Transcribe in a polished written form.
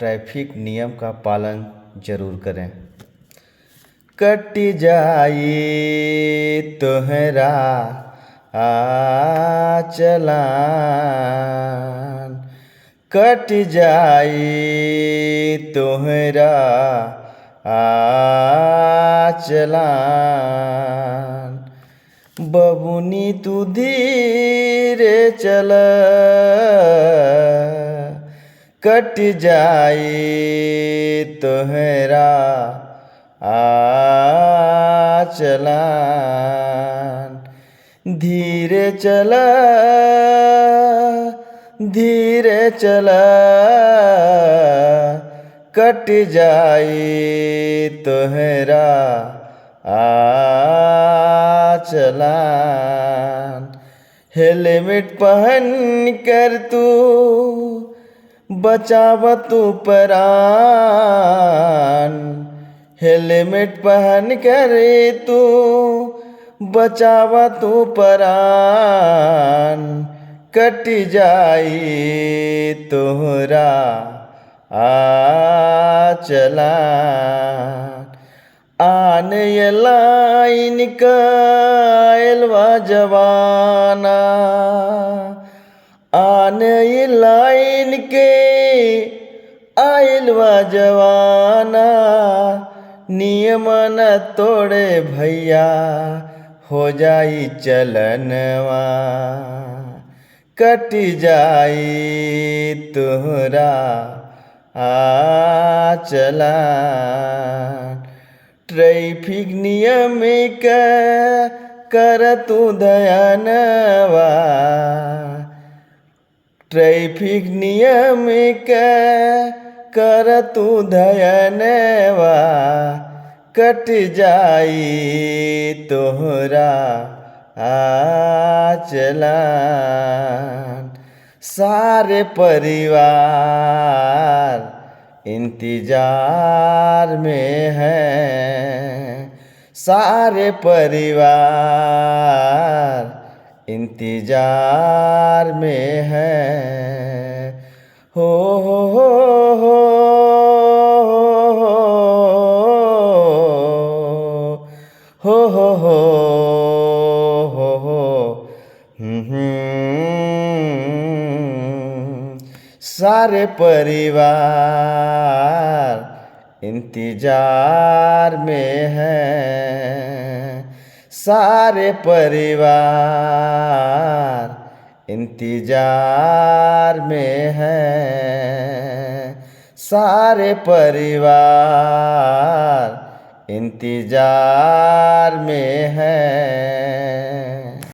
Traffic नियम का पालन जरूर करें। कट जाई तोहरा चालान, कट जाई तोहरा चालान। बबुनी तू धीरे चल, कट जाई तोहरा चालान। धीरे चल, धीरे चल, कट जाई तोहरा चालान। हेलमेट पहन कर तू बचाव तू प्राण, हेलमेट पहन कर तू बचाव तू प्राण। कट जाई तोहरा चालान। आन ये लाइन का एलवा जवाना, आन ये लाइन के आइलवा जवाना। नियम न तोड़े भैया हो जाई चलनवा, कट जाई तोहरा चालान। ट्रैफिक नियम का कर तू ध्यानवा, ट्रैफिक नियम का कर तू ध्यानवा। कट जाई तोहरा चालान। सारे परिवार इंतजार में है, सारे परिवार इंतजार में है। हो हो हो हो हो हो हो हो हो। सारे परिवार इंतजार में है, सारे परिवार इंतजार में है। सारे परिवार इंतजार में